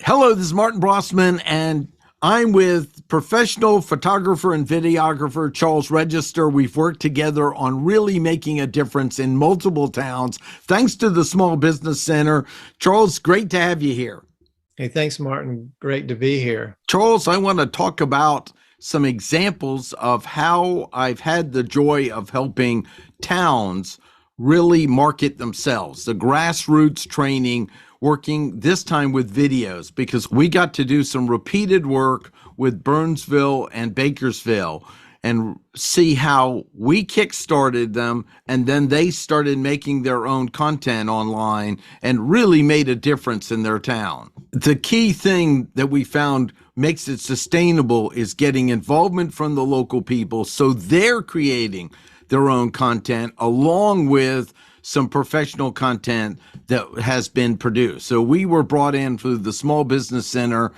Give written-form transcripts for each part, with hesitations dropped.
Hello, this is Martin Brossman, and I'm with professional photographer and videographer Charles Register. We've worked together on really making a difference in multiple towns, thanks to the Small Business Center. Charles, great to have you here. Hey, thanks, Martin. Great to be here. Charles, I want to talk about some examples of how I've had the joy of helping towns really market themselves, the grassroots training, working this time with videos, because we got to do some repeated work with Burnsville and Bakersville and see how we kickstarted them, and then they started making their own content online and really made a difference in their town. The key thing that we found makes it sustainable is getting involvement from the local people, so they're creating their own content along with some professional content that has been produced. So we were brought in through the Small Business Center,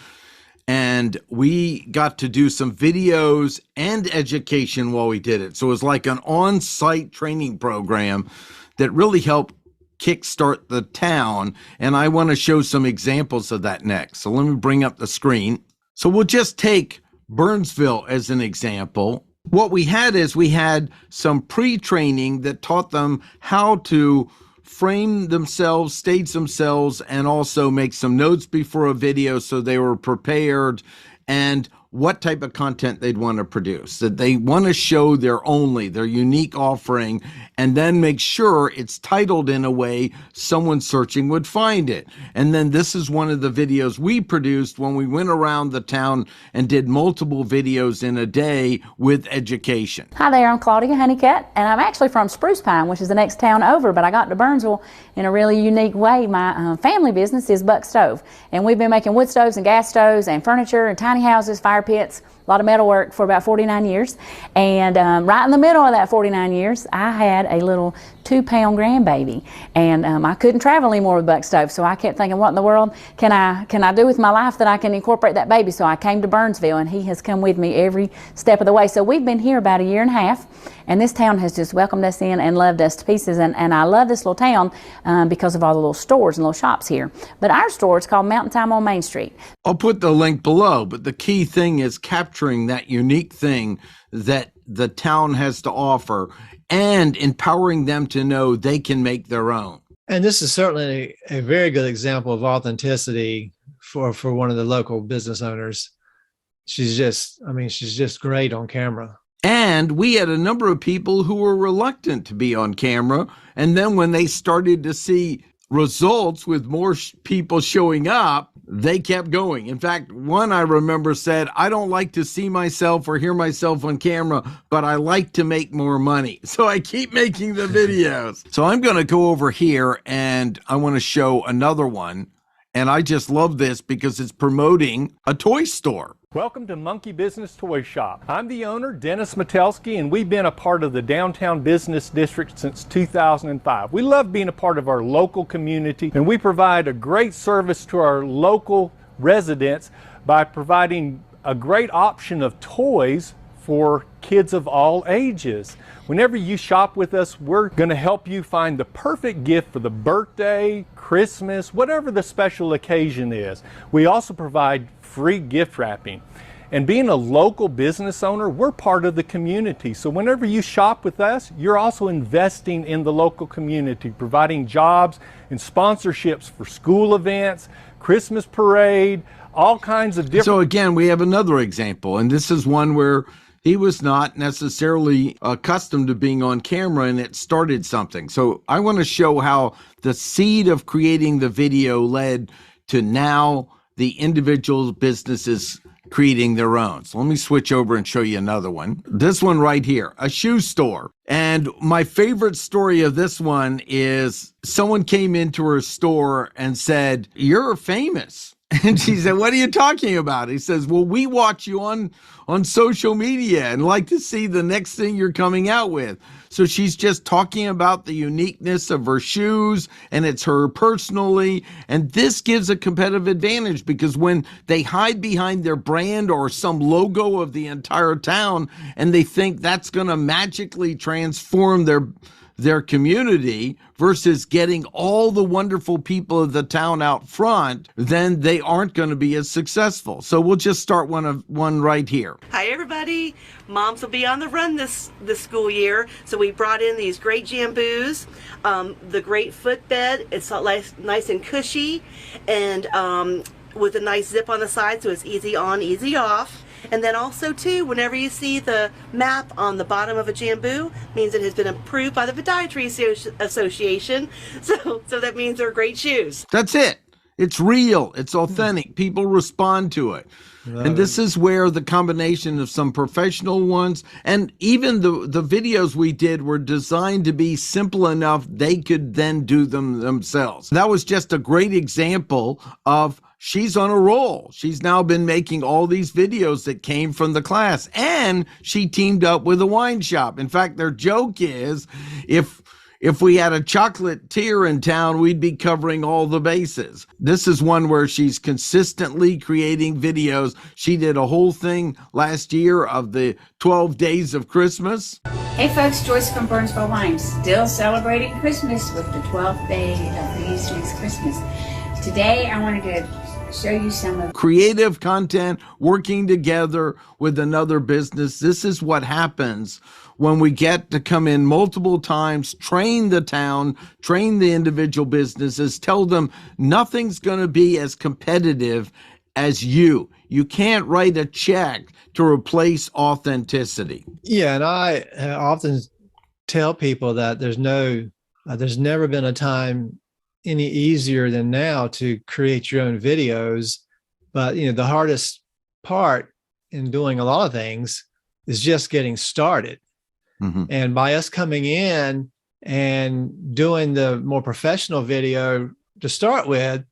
and we got to do some videos and education while we did it. So it was like an on-site training program that really helped kickstart the town. And I want to show some examples of that next. So let me bring up the screen. So we'll just take Burnsville as an example. What we had is we had some pre-training that taught them how to frame themselves, stage themselves, and also make some notes before a video so they were prepared, and what type of content they'd want to produce. That they want to show their unique offering, and then make sure it's titled in a way someone searching would find it. And then this is one of the videos we produced when we went around the town and did multiple videos in a day with education. Hi there, I'm Claudia Honeycutt, and I'm actually from Spruce Pine, which is the next town over, but I got to Burnsville in a really unique way. My family business is Buck Stove, and we've been making wood stoves and gas stoves and furniture and tiny houses, fire pits, a lot of metal work for about 49 years. And right in the middle of that 49 years, I had a little 2-pound grandbaby, and I couldn't travel anymore with Buck Stove. So I kept thinking, what in the world can I do with my life that I can incorporate that baby? So I came to Burnsville, and he has come with me every step of the way. So we've been here about 1.5 years, and this town has just welcomed us in and loved us to pieces. And I love this little town because of all the little stores and little shops here. But our store is called Mountain Time on Main Street. I'll put the link below, but the key thing is capturing that unique thing that the town has to offer and empowering them to know they can make their own. And this is certainly a very good example of authenticity for one of the local business owners. She's just great on camera. And we had a number of people who were reluctant to be on camera. And then when they started to see results with more people showing up, they kept going. In fact, one I remember said, I don't like to see myself or hear myself on camera, but I like to make more money. So I keep making the videos. So I'm going to go over here and I want to show another one. And I just love this because it's promoting a toy store. Welcome to Monkey Business Toy Shop. I'm the owner, Dennis Metelsky, and we've been a part of the Downtown Business District since 2005. We love being a part of our local community, and we provide a great service to our local residents by providing a great option of toys for kids of all ages. Whenever you shop with us, we're going to help you find the perfect gift for the birthday, Christmas, whatever the special occasion is. We also provide free gift wrapping. And being a local business owner, we're part of the community. So whenever you shop with us, you're also investing in the local community, providing jobs and sponsorships for school events, Christmas parade, all kinds of different. So again, we have another example, and this is one where he was not necessarily accustomed to being on camera, and it started something. So I want to show how the seed of creating the video led to now the individual businesses creating their own. So let me switch over and show you another one. This one right here, a shoe store. And my favorite story of this one is someone came into her store and said, "You're famous." And she said, "What are you talking about?" He says, "Well, we watch you on social media and like to see the next thing you're coming out with." So she's just talking about the uniqueness of her shoes, and it's her personally. And this gives a competitive advantage because when they hide behind their brand or some logo of the entire town and they think that's going to magically transform their community versus getting all the wonderful people of the town out front, then they aren't going to be as successful. So we'll just start one right here. Hi everybody, moms will be on the run this school year, so we brought in these great jamboos, the great footbed. It's nice and cushy, and with a nice zip on the side, so it's easy on, easy off. And then also too, whenever you see the map on the bottom of a jambu, means it has been approved by the Podiatry Association. So that means they're great shoes. That's it. It's real. It's authentic. People respond to it. And this is where the combination of some professional ones and even the videos we did were designed to be simple enough they could then do them themselves. That was just a great example of she's on a roll. She's now been making all these videos that came from the class, and she teamed up with a wine shop. In fact, their joke is if we had a chocolatier in town, we'd be covering all the bases. This is one where she's consistently creating videos. She did a whole thing last year of the 12 days of Christmas. Hey folks, Joyce from Burnsville Wine, still celebrating Christmas with the 12th day of these week's Christmas. Today I wanted to show you some of creative content working together with another business. This is what happens when we get to come in multiple times, train the town, train the individual businesses, tell them nothing's going to be as competitive as you. You can't write a check to replace authenticity. Yeah, and I often tell people that there's never been a time any easier than now to create your own videos. But the hardest part in doing a lot of things is just getting started. Mm-hmm. And by us coming in and doing the more professional video to start with,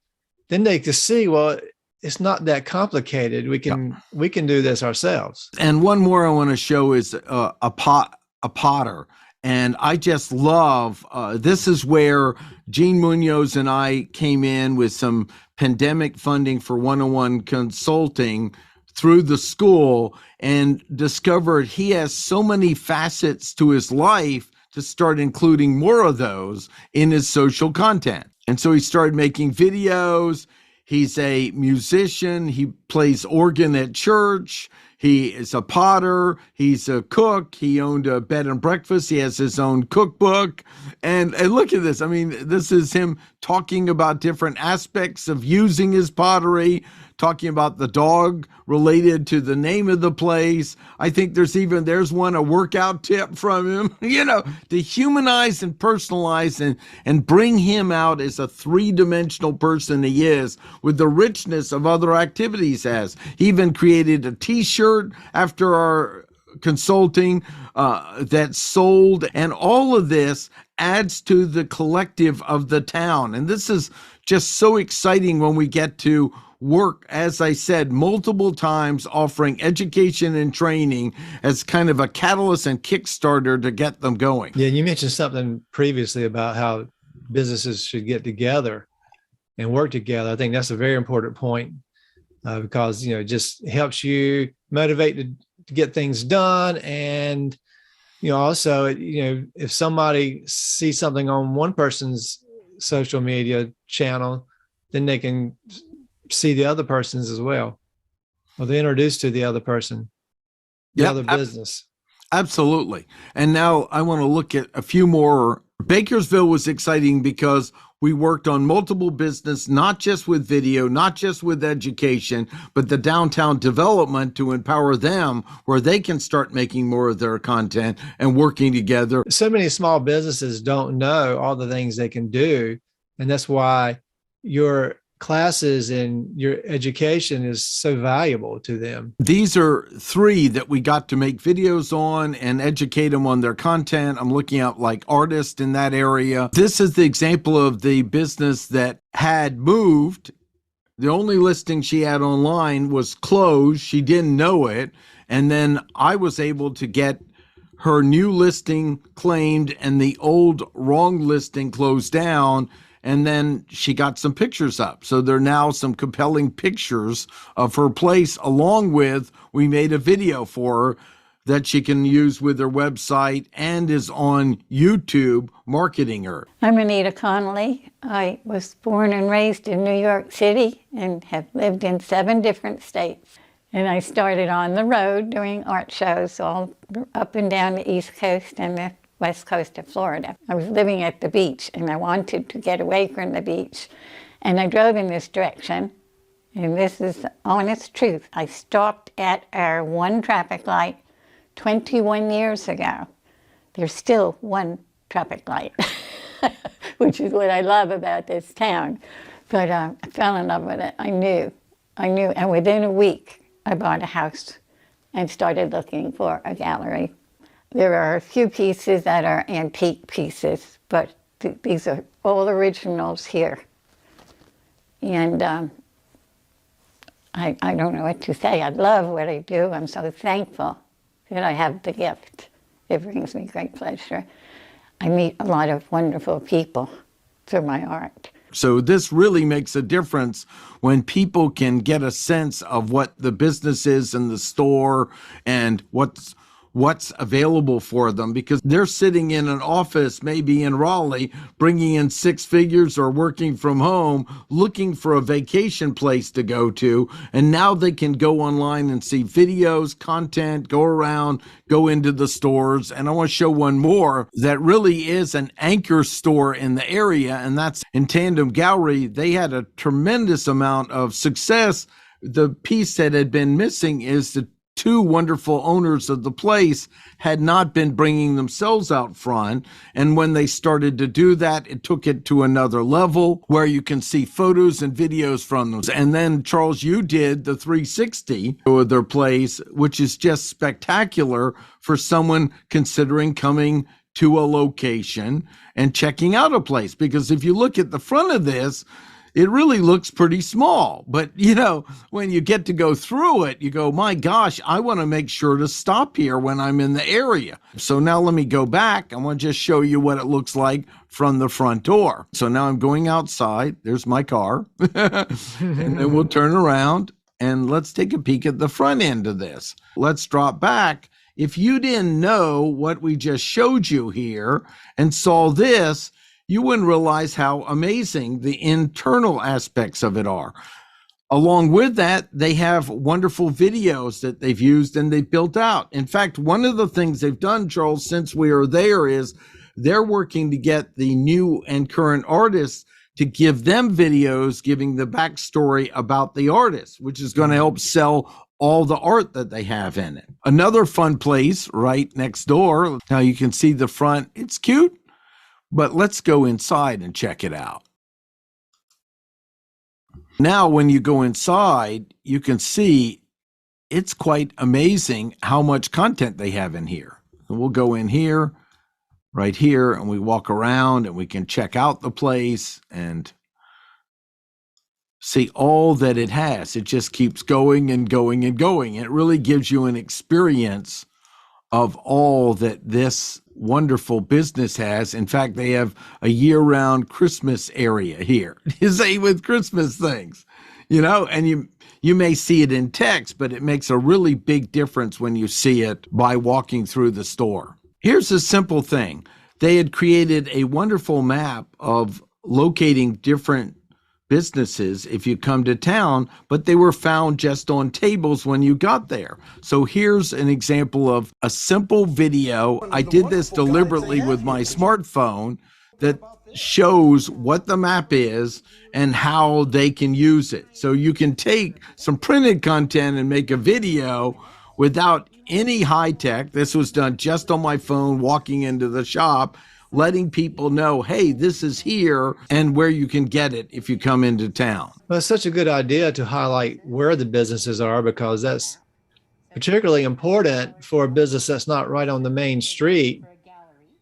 then they can see, well, it's not that complicated. We can do this ourselves. And one more I want to show is a potter. And I just love, this is where Gene Munoz and I came in with some pandemic funding for one-on-one consulting through the school and discovered he has so many facets to his life to start including more of those in his social content. And so he started making videos. He's a musician. He plays organ at church. He is a potter. He's a cook. He owned a bed and breakfast. He has his own cookbook. And look at this. I mean, this is him talking about different aspects of using his pottery, talking about the dog related to the name of the place. I think there's a workout tip from him, to humanize and personalize and bring him out as a three-dimensional person he is with the richness of other activities has. He even created a t-shirt after our consulting that sold, and all of this adds to the collective of the town. And this is just so exciting when we get to work, as I said, multiple times offering education and training as kind of a catalyst and Kickstarter to get them going. Yeah, you mentioned something previously about how businesses should get together and work together. I think that's a very important point because, it just helps you motivate to get things done. And, also, if somebody sees something on one person's social media channel, then they can see the other person's as well, or they're introduced to the other person, the other business. Absolutely. And now I want to look at a few more. Bakersville was exciting because we worked on multiple business, not just with video, not just with education, but the downtown development to empower them where they can start making more of their content and working together. So many small businesses don't know all the things they can do. And that's why your classes and your education is so valuable to them. These are three that we got to make videos on and educate them on their content. I'm looking at like artists in that area. This is the example of the business that had moved. The only listing she had online was closed. She didn't know it. And then I was able to get her new listing claimed and the old wrong listing closed down. And then she got some pictures up. So there are now some compelling pictures of her place, along with we made a video for her that she can use with her website and is on YouTube marketing her. I'm Anita Connolly. I was born and raised in New York City and have lived in 7 different states. And I started on the road doing art shows all up and down the East Coast and the West Coast of Florida. I was living at the beach and I wanted to get away from the beach. And I drove in this direction, and this is the honest truth. I stopped at our one traffic light 21 years ago. There's still one traffic light, which is what I love about this town. But I fell in love with it. I knew. And within a week, I bought a house and started looking for a gallery. There are a few pieces that are antique pieces, but these are all originals here. And I don't know what to say. I love what I do. I'm so thankful that I have the gift. It brings me great pleasure. I meet a lot of wonderful people through my art. So this really makes a difference when people can get a sense of what the business is in the store and what's available for them, because they're sitting in an office, maybe in Raleigh, bringing in 6 figures or working from home, looking for a vacation place to go to. And now they can go online and see videos, content, go around, go into the stores. And I want to show one more that really is an anchor store in the area, and that's in Tandem Gallery. They had a tremendous amount of success. The piece that had been missing is the 2 wonderful owners of the place had not been bringing themselves out front. And when they started to do that, it took it to another level where you can see photos and videos from them. And then, Charles, you did the 360 of their place, which is just spectacular for someone considering coming to a location and checking out a place. Because if you look at the front of this, it really looks pretty small, but when you get to go through it, you go, my gosh, I want to make sure to stop here when I'm in the area. So now let me go back. I want to just show you what it looks like from the front door. So now I'm going outside. There's my car. And then we'll turn around and let's take a peek at the front end of this. Let's drop back. If you didn't know what we just showed you here and saw this, you wouldn't realize how amazing the internal aspects of it are. Along with that, they have wonderful videos that they've used and they've built out. In fact, one of the things they've done, Charles, since we are there is they're working to get the new and current artists to give them videos giving the backstory about the artist, which is going to help sell all the art that they have in it. Another fun place right next door. Now you can see the front. It's cute. But let's go inside and check it out. Now, when you go inside, you can see it's quite amazing how much content they have in here. So we'll go in here, right here, and we walk around and we can check out the place and see all that it has. It just keeps going and going and going. It really gives you an experience of all that this wonderful business has. In fact, they have a year-round Christmas area here. Say with Christmas things, and you may see it in text, but it makes a really big difference when you see it by walking through the store. Here's a simple thing. They had created a wonderful map of locating different businesses if you come to town, but they were found just on tables when you got there. So here's an example of a simple video. I did this deliberately with my smartphone that shows what the map is and how they can use it. So you can take some printed content and make a video without any high tech. This was done just on my phone, walking into the shop, letting people know, hey, this is here and where you can get it if you come into town. Well, it's such a good idea to highlight where the businesses are, because that's particularly important for a business that's not right on the main street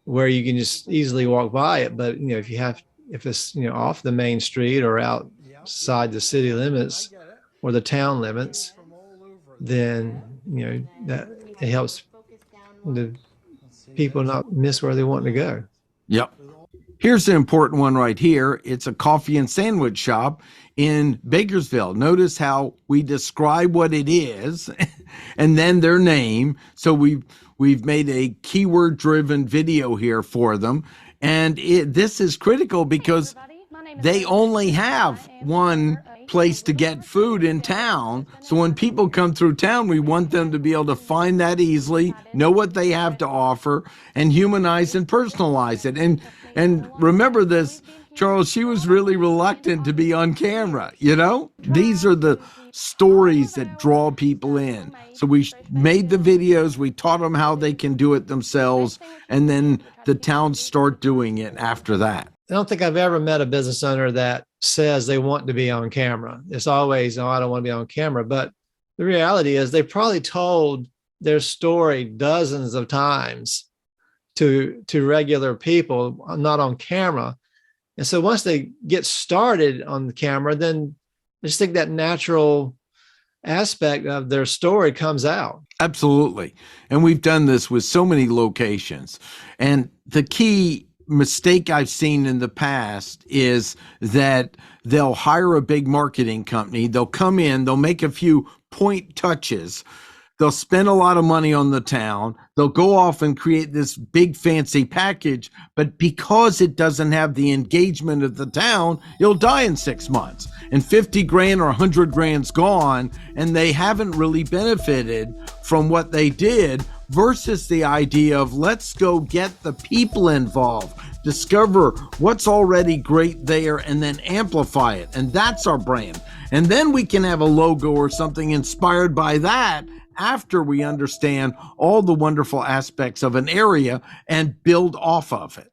where you can just easily walk by it. But, if it's, off the main street or outside the city limits or the town limits, then, that it helps the people not miss where they want to go. Yep. Here's an important one right here. It's a coffee and sandwich shop in Bakersville. Notice how we describe what it is and then their name. So we've made a keyword driven video here for them. And this is critical because they only have one place to get food in town. So when people come through town, we want them to be able to find that easily, know what they have to offer, and humanize and personalize it. And remember this, Charles, she was really reluctant to be on camera, you know? These are the stories that draw people in. So we made the videos, we taught them how they can do it themselves, and then the towns start doing it after that. I don't think I've ever met a business owner that says they want to be on camera. It's always, no, I don't want to be on camera. But the reality is they probably told their story dozens of times to regular people, not on camera. And so once they get started on the camera, then I just think that natural aspect of their story comes out. Absolutely. And we've done this with so many locations. And the key mistake I've seen in the past is that they'll hire a big marketing company. They'll come in, they'll make a few point touches. They'll spend a lot of money on the town. They'll go off and create this big fancy package, but because it doesn't have the engagement of the town, it'll die in 6 months. And 50 grand or 100 grand's gone, and they haven't really benefited from what they did, versus the idea of let's go get the people involved, discover what's already great there, and then amplify it. And that's our brand. And then we can have a logo or something inspired by that after we understand all the wonderful aspects of an area and build off of it.